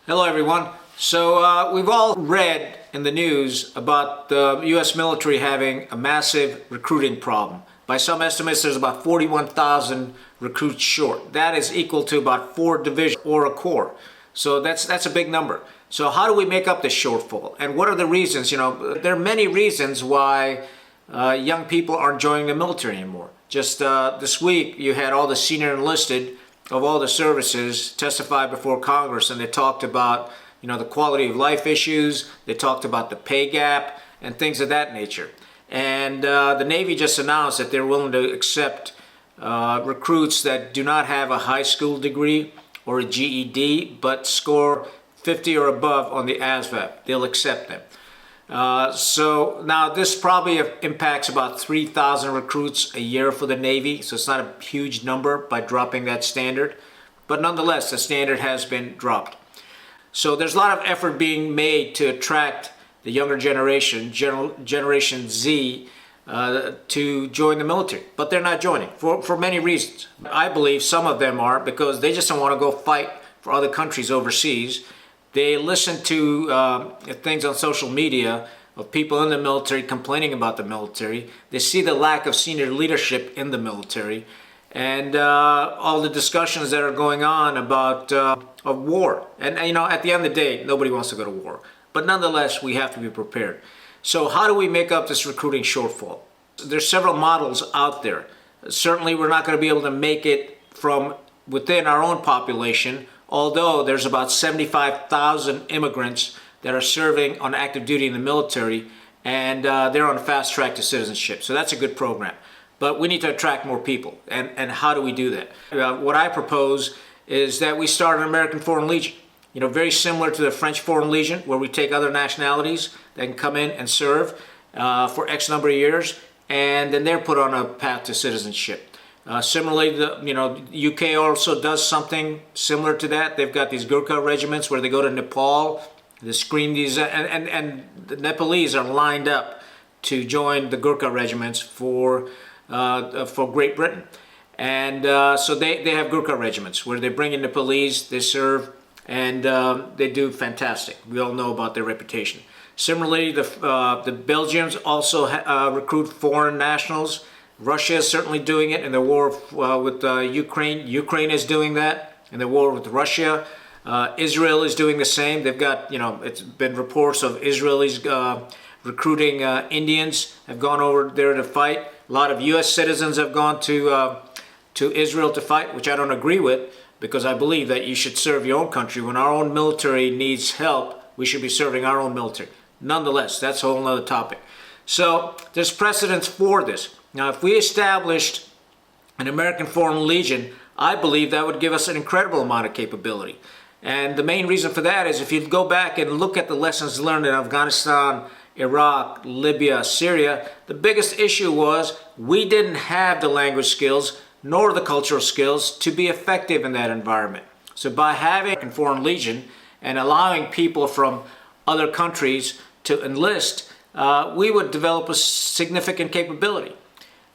Hello, everyone. So we've all read in the news about the U.S. military having a massive recruiting problem. By some estimates, there's about 41,000 recruits short. That is equal to about 4 divisions or a corps. So that's a big number. So how do we make up this shortfall? And what are the reasons? There are many reasons why young people aren't joining the military anymore. Just this week, you had all the senior enlisted of all the services testify before Congress, and they talked about the quality of life issues. They talked about the pay gap and things of that nature. And the Navy just announced that they're willing to accept recruits that do not have a high school degree or a GED, but score 50 or above on the ASVAB. They'll accept them. So now this probably impacts about 3,000 recruits a year for the Navy, so it's not a huge number by dropping that standard, but nonetheless the standard has been dropped. So there's a lot of effort being made to attract the younger generation, Generation Z, to join the military, but they're not joining for many reasons. I believe some of them are because they just don't want to go fight for other countries overseas. They listen to things on social media of people in the military complaining about the military. They see the lack of senior leadership in the military, and all the discussions that are going on about of war. And at the end of the day, nobody wants to go to war. But nonetheless, we have to be prepared. So how do we make up this recruiting shortfall? There's several models out there. Certainly, we're not going to be able to make it from within our own population, although there's about 75,000 immigrants that are serving on active duty in the military, and they're on a fast track to citizenship. So that's a good program. But we need to attract more people. And how do we do that? What I propose is that we start an American Foreign Legion. Very similar to the French Foreign Legion, where we take other nationalities that can come in and serve for X number of years, and then they're put on a path to citizenship. Similarly, the UK also does something similar to that. They've got these Gurkha regiments where they go to Nepal, they screen these, and the Nepalese are lined up to join the Gurkha regiments for Great Britain. And so they have Gurkha regiments where they bring in Nepalese, they serve, and they do fantastic. We all know about their reputation. Similarly, the Belgians also recruit foreign nationals. Russia is certainly doing it in the war with Ukraine. Ukraine is doing that in the war with Russia. Israel is doing the same. They've got, it's been reports of Israelis recruiting Indians, have gone over there to fight. A lot of U.S. citizens have gone to Israel to fight, which I don't agree with, because I believe that you should serve your own country. When our own military needs help, we should be serving our own military. Nonetheless, that's a whole other topic. So there's precedence for this. Now, if we established an American Foreign Legion, I believe that would give us an incredible amount of capability. And the main reason for that is if you go back and look at the lessons learned in Afghanistan, Iraq, Libya, Syria, the biggest issue was we didn't have the language skills nor the cultural skills to be effective in that environment. So by having a Foreign Legion and allowing people from other countries to enlist, we would develop a significant capability.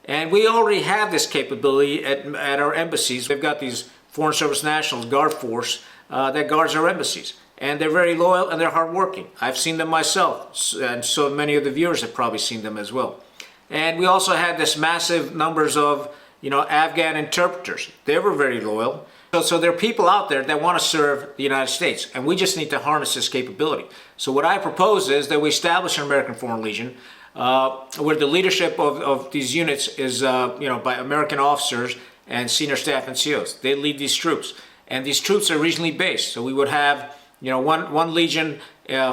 And we already have this capability at our embassies. We've got these Foreign Service Nationals, Guard Force, that guards our embassies. And they're very loyal and they're hardworking. I've seen them myself, and so many of the viewers have probably seen them as well. And we also had this massive numbers of Afghan interpreters. They were very loyal. So there are people out there that want to serve the United States, and we just need to harness this capability. So what I propose is that we establish an American Foreign Legion where the leadership of these units is by American officers and senior staff NCOs. They lead these troops, and these troops are regionally based. So we would have one legion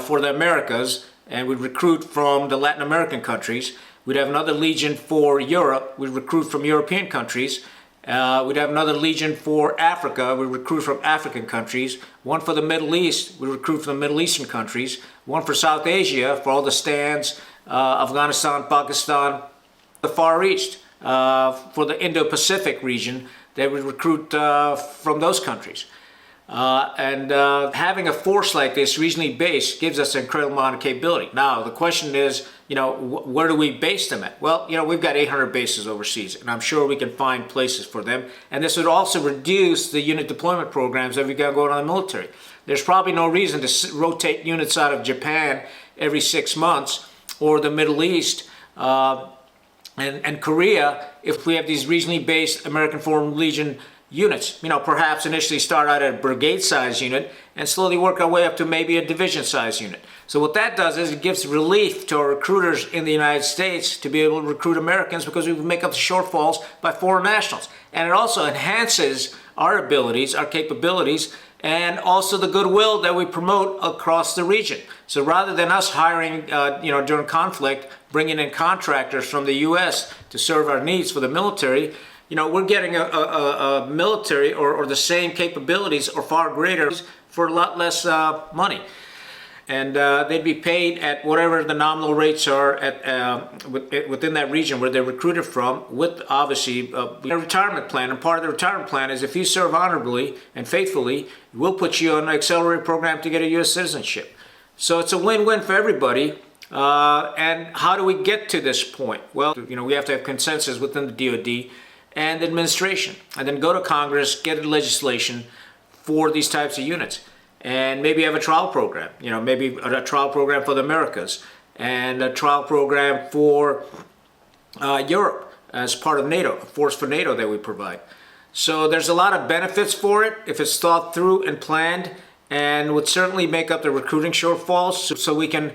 for the Americas, and we'd recruit from the Latin American countries. We'd have another legion for Europe. We'd recruit from European countries. We'd have another legion for Africa. We'd recruit from African countries. One for the Middle East. We'd recruit from the Middle Eastern countries. One for South Asia, for all the stands, Afghanistan, Pakistan, the Far East, for the Indo-Pacific region. They would recruit from those countries. Having a force like this, regionally based, gives us an incredible amount of capability. Now, the question is, where do we base them at? Well, we've got 800 bases overseas, and I'm sure we can find places for them. And this would also reduce the unit deployment programs that we got going on in the military. There's probably no reason to rotate units out of Japan every 6 months, or the Middle East and Korea, if we have these regionally based American Foreign Legion units. Perhaps initially start out at a brigade size unit and slowly work our way up to maybe a division size unit. So what that does is it gives relief to our recruiters in the United States to be able to recruit Americans, because we can make up the shortfalls by foreign nationals. And it also enhances our abilities, our capabilities, and also the goodwill that we promote across the region. So rather than us hiring, during conflict, bringing in contractors from the U.S. to serve our needs for the military, we're getting a military or the same capabilities or far greater for a lot less money. And they'd be paid at whatever the nominal rates are within that region where they're recruited from, with obviously a retirement plan. And part of the retirement plan is if you serve honorably and faithfully, we'll put you on an accelerated program to get a U.S. citizenship. So it's a win-win for everybody. And how do we get to this point? Well, we have to have consensus within the DoD and the administration, and then go to Congress, get legislation for these types of units, and maybe have a trial program. Maybe a trial program for the Americas, and a trial program for Europe as part of NATO, a force for NATO that we provide. So there's a lot of benefits for it if it's thought through and planned, and would certainly make up the recruiting shortfalls so we can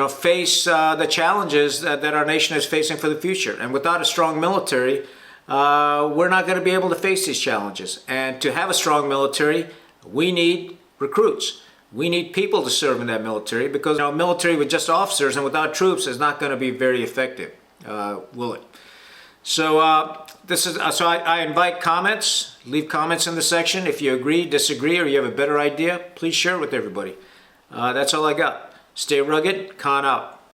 face the challenges that our nation is facing for the future. And without a strong military, we're not going to be able to face these challenges. And to have a strong military, we need recruits. We need people to serve in that military, because military with just officers and without troops is not going to be very effective, will it? So I invite comments. Leave comments in the section. If you agree, disagree, or you have a better idea, please share it with everybody. That's all I got. Stay rugged. Khan out.